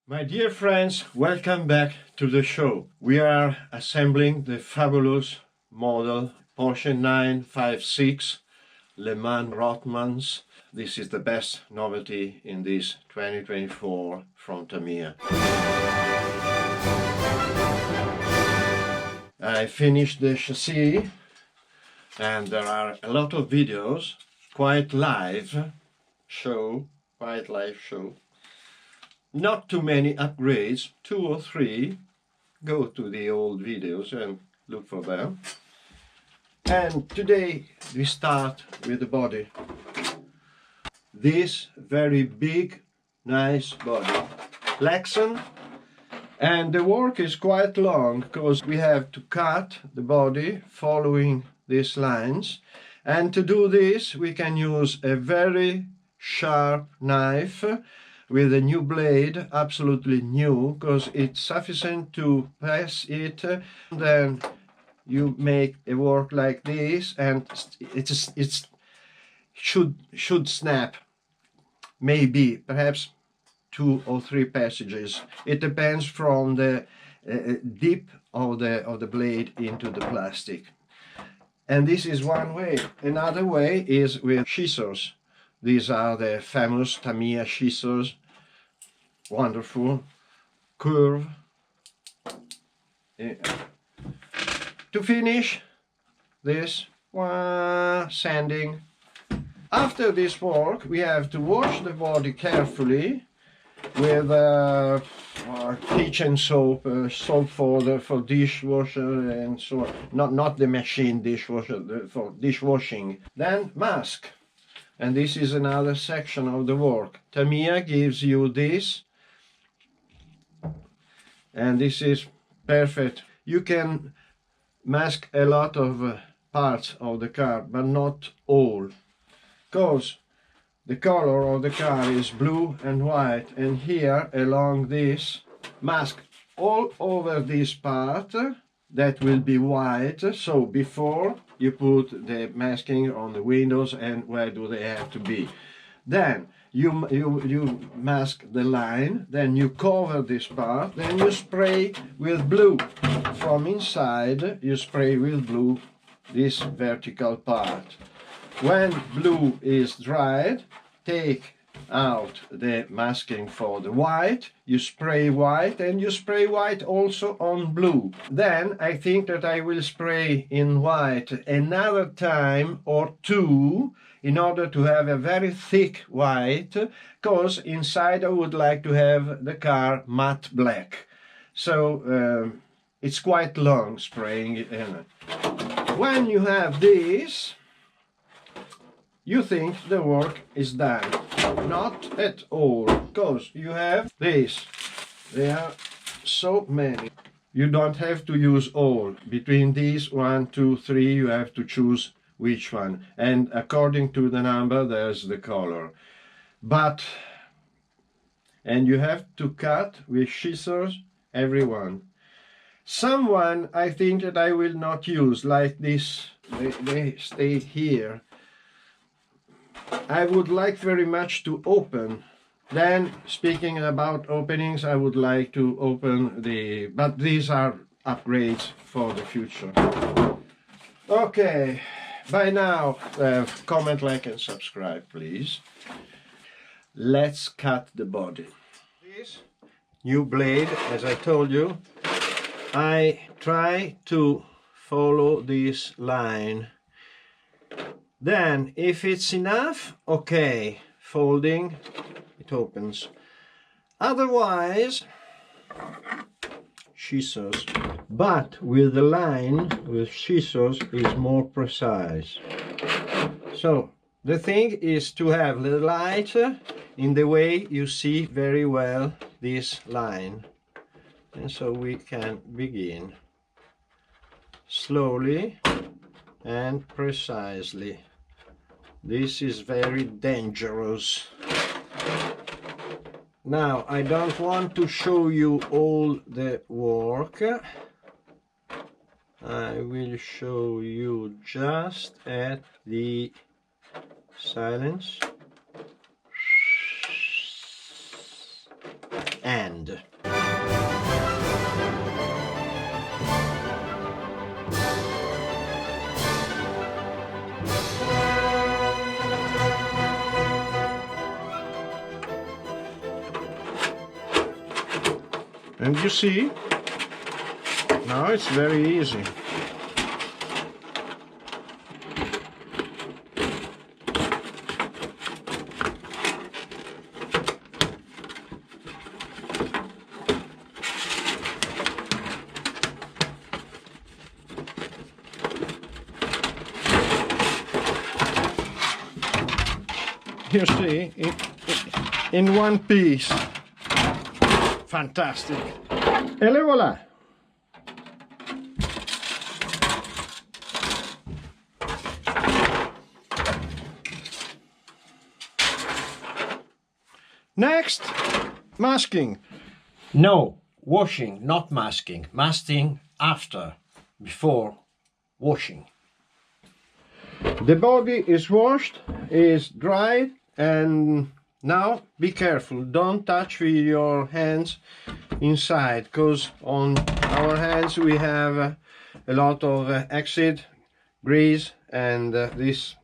My dear friends, welcome back to the show. We are assembling the fabulous model Porsche 956 Le Mans Rothmans. This is the best novelty in this 2024 from Tamiya. I finished the chassis and there are a lot of videos, quite live show. Not too many upgrades, 2 or 3. Go to the old videos and look for them. And today we start with the body. This very big, nice body. Lexan. And the work is quite long because we have to cut the body following these lines. And to do this we can use a very sharp knife with a new blade, absolutely new, because it's sufficient to press it. Then you make a work like this, and it should snap. Maybe, perhaps 2 or 3 passages. It depends from the dip of the blade into the plastic. And this is one way. Another way is with scissors. These are the famous Tamiya scissors, wonderful, curve. To finish this, sanding. After this work, we have to wash the body carefully with kitchen soap, soap for dishwasher and so on. Not the machine dishwasher, for dishwashing. Then mask. And this is another section of the work. Tamiya gives you this, and this is perfect. You can mask a lot of parts of the car, but not all, because the color of the car is blue and white, and here along this, mask all over this part that will be white. So before you put the masking on the windows, and where do they have to be, then you mask the line, then you cover this part, then you spray with blue from inside. You spray with blue this vertical part. When blue is dried, take out the masking for the white, you spray white, and you spray white also on blue. Then I think that I will spray in white another time or 2 in order to have a very thick white, because inside I would like to have the car matte black. So it's quite long spraying it in. When you have this, you think the work is done. Not at all, because you have this. There are so many. You don't have to use all. Between these 1, 2, 3, you have to choose which one. And according to the number, there's the color. And you have to cut with scissors every one. Someone I think that I will not use, like this. They stay here. I would like very much to open. Then, speaking about openings, I would like to open but these are upgrades for the future. Okay, by now, comment, like and subscribe, please. Let's cut the body. This new blade, as I told you, I try to follow this line. Then, if it's enough, okay, folding, it opens. Otherwise, scissors. But with the line, with scissors, is more precise. So, the thing is to have the light in the way you see very well this line. And so we can begin slowly and precisely. This is very dangerous. Now, I don't want to show you all the work. I will show you just at the silence and And you see, now it's very easy. You see, in one piece. Fantastic. Et le voilà. Next, masking. No, washing, not masking. Masking after, before washing. The body is washed, is dried, and now be careful, don't touch with your hands inside, because on our hands we have a lot of acid, grease, and this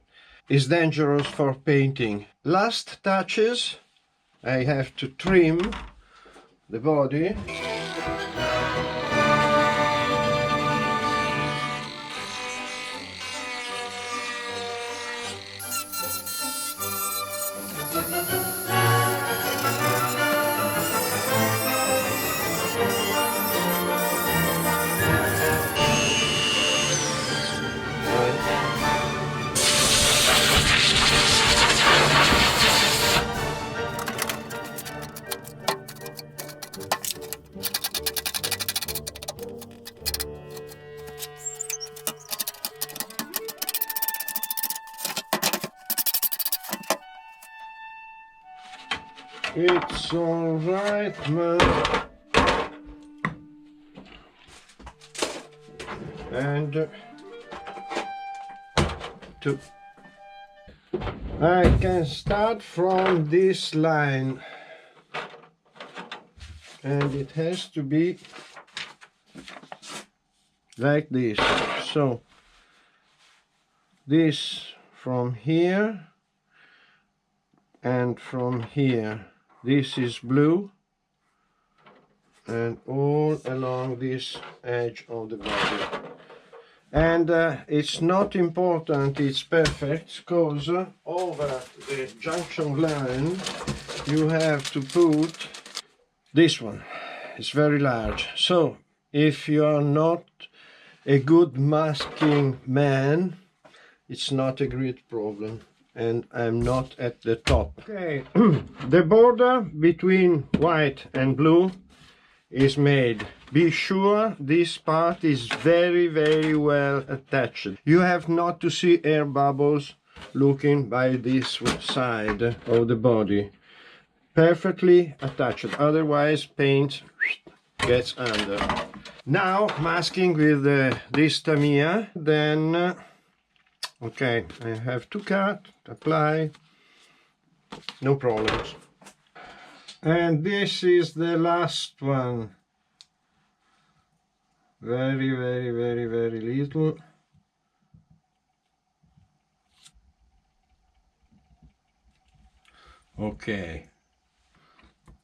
is dangerous for painting. Last touches, I have to trim the body. It's all right, man. And I can start from this line, and it has to be like this. So this from here and from here. This is blue, and all along this edge of the body. And it's not important, it's perfect, because over the junction line you have to put this one. It's very large. So if you are not a good masking man, it's not a great problem. And I'm not at the top. Okay, the border between white and blue is made. Be sure this part is very, very well attached. You have not to see air bubbles looking by this side of the body. Perfectly attached, otherwise paint gets under. Now masking with this Tamiya, then okay, I have to cut, apply, no problems. And this is the last one. Very, very, very, very little. Okay.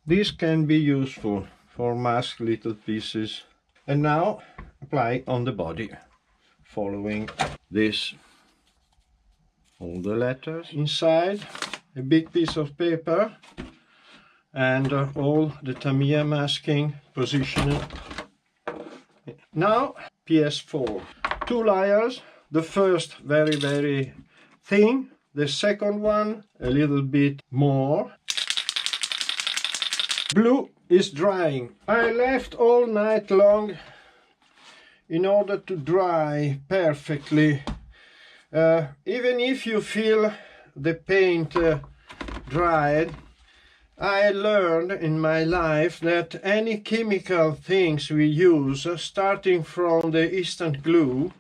This can be useful for mask little pieces. And now apply on the body, following this. All the letters inside, a big piece of paper, and all the Tamiya masking positioned. Now PS4, 2 layers. The first very, very thin, the second one a little bit more. Blue is drying. I left all night long in order to dry perfectly. Even if you feel the paint dried, I learned in my life that any chemical things we use, starting from the instant glue,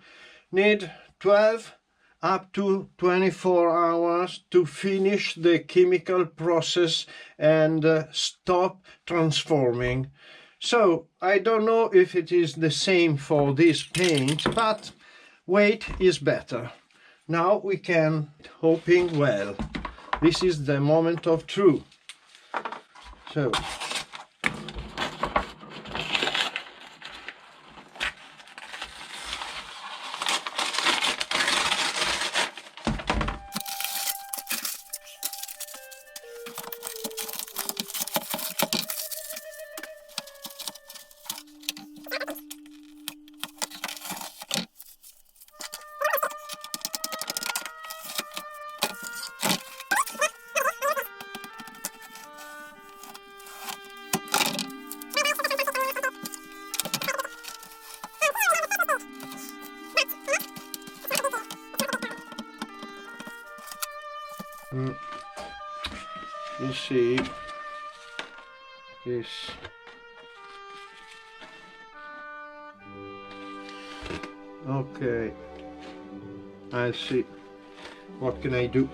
need 12 up to 24 hours to finish the chemical process and stop transforming. So I don't know if it is the same for this paint, but wait is better. Now we can hoping well. This is the moment of truth. So me see this. Okay, I see. What can I do?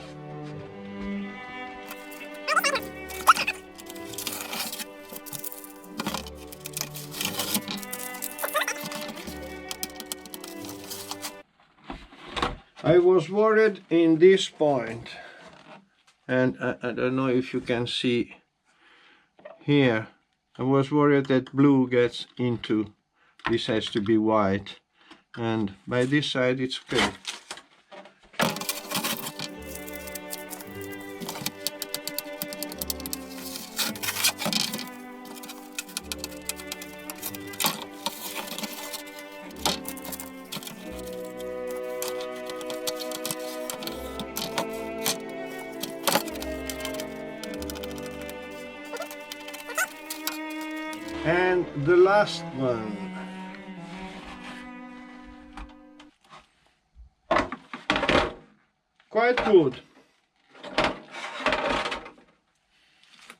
I was worried in this point, and I don't know if you can see here. I was worried that blue gets into this, has to be white, and by this side it's okay. And the last one. Quite good.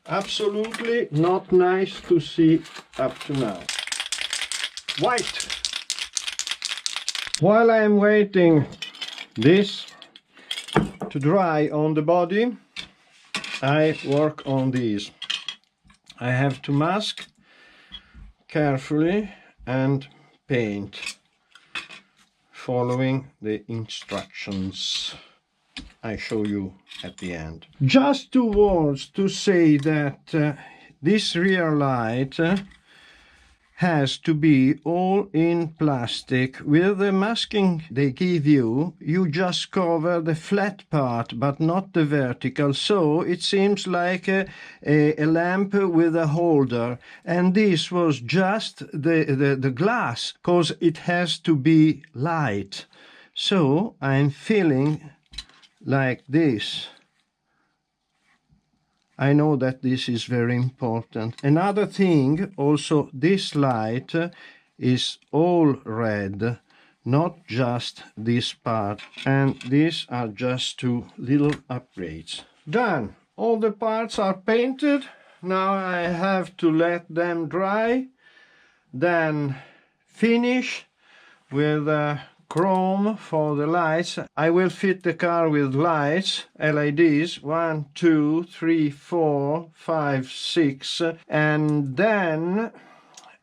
Absolutely not nice to see up to now. White. While I am waiting this to dry on the body, I work on these. I have to mask carefully and paint following the instructions I show you at the end. Just 2 words to say that this rear light has to be all in plastic. With the masking they give you, you just cover the flat part but not the vertical, so it seems like a lamp with a holder, and this was just the glass, because it has to be light. So I'm feeling like this. I know that this is very important. Another thing, also this light is all red, not just this part. And these are just 2 little upgrades. Done. All the parts are painted. Now I have to let them dry. Then finish with chrome for the lights. I will fit the car with lights, LEDs, 1, 2, 3, 4, 5, 6, and then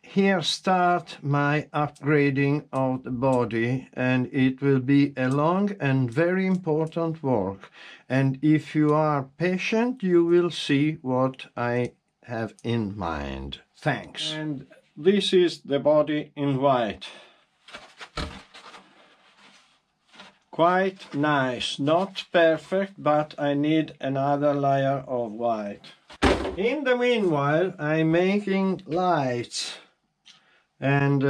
here start my upgrading of the body, and it will be a long and very important work. And if you are patient, you will see what I have in mind. Thanks. And this is the body in white. Quite nice, not perfect, but I need another layer of white. In the meanwhile, I'm making lights, and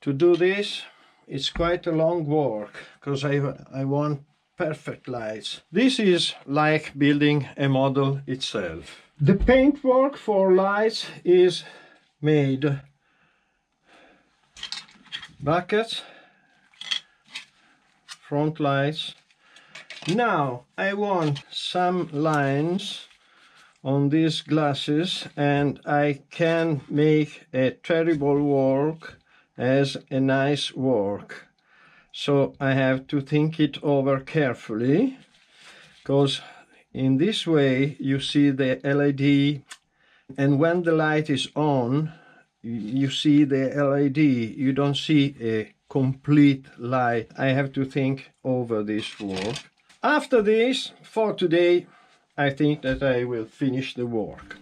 to do this, it's quite a long work, because I want perfect lights. This is like building a model itself. The paintwork for lights is made. Buckets, front lights. Now I want some lines on these glasses, and I can make a terrible work as a nice work. So I have to think it over carefully, because in this way you see the LED, and when the light is on you see the LED, you don't see a complete light. I have to think over this work. After this, for today, I think that I will finish the work.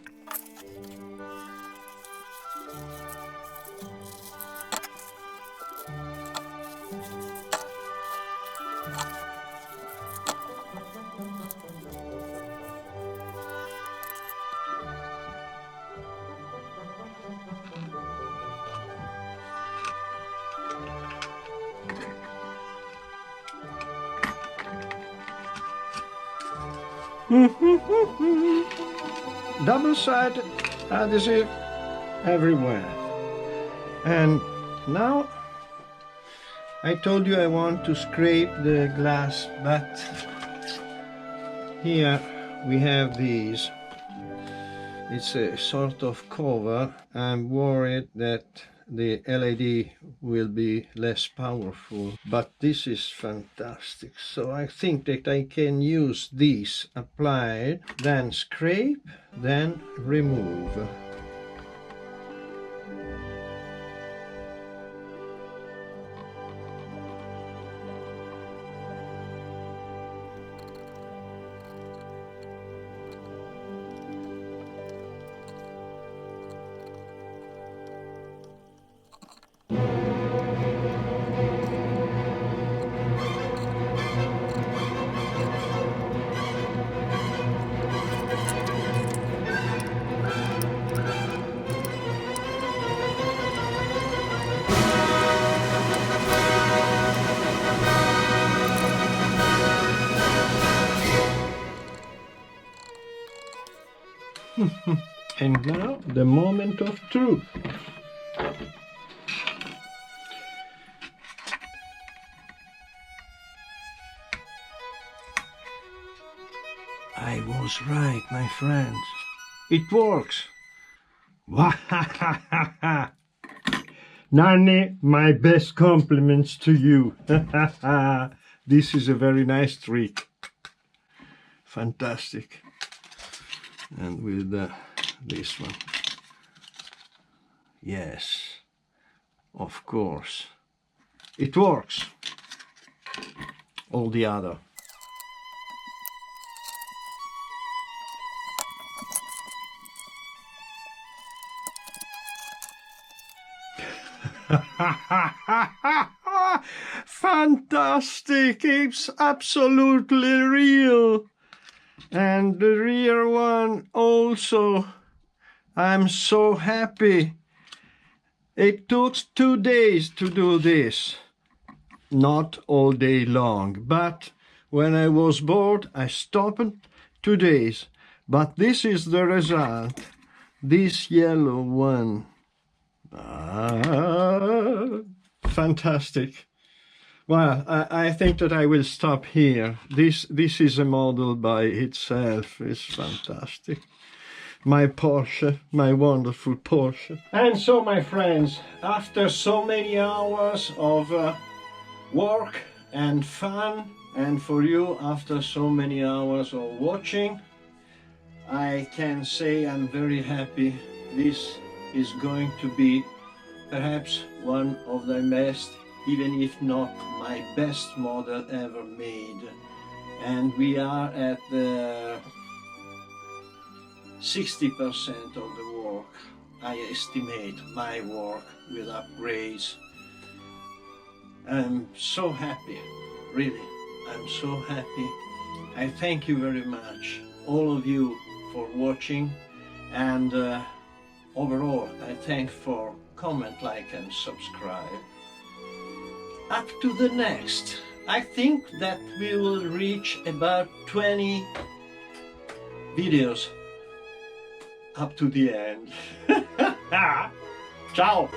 Double-sided adhesive everywhere. And now I told you I want to scrape the glass, but here we have these. It's a sort of cover. I'm worried that the LED will be less powerful, but this is fantastic. So I think that I can use this applied, then scrape, then remove. And now the moment of truth. I was right, my friends. It works. Nanni, my best compliments to you. This is a very nice trick. Fantastic. And with this one. Yes, of course. It works. All the other. Fantastic! It's absolutely real. And the rear one also. I'm so happy. It took 2 days to do this. Not all day long, but when I was bored, I stopped 2 days. But this is the result. This yellow one. Fantastic. Well, I think that I will stop here. This is a model by itself. It's fantastic. My Porsche, my wonderful Porsche. And so, my friends, after so many hours of work and fun, and for you after so many hours of watching, I can say I'm very happy. This is going to be perhaps one of the best, even if not my best model ever made. And we are at the 60% of the work, I estimate, my work with upgrades. I'm so happy, really, I'm so happy. I thank you very much, all of you, for watching, and overall I thank for comment, like and subscribe. Up to the next. I think that we will reach about 20 videos up to the end. Ciao!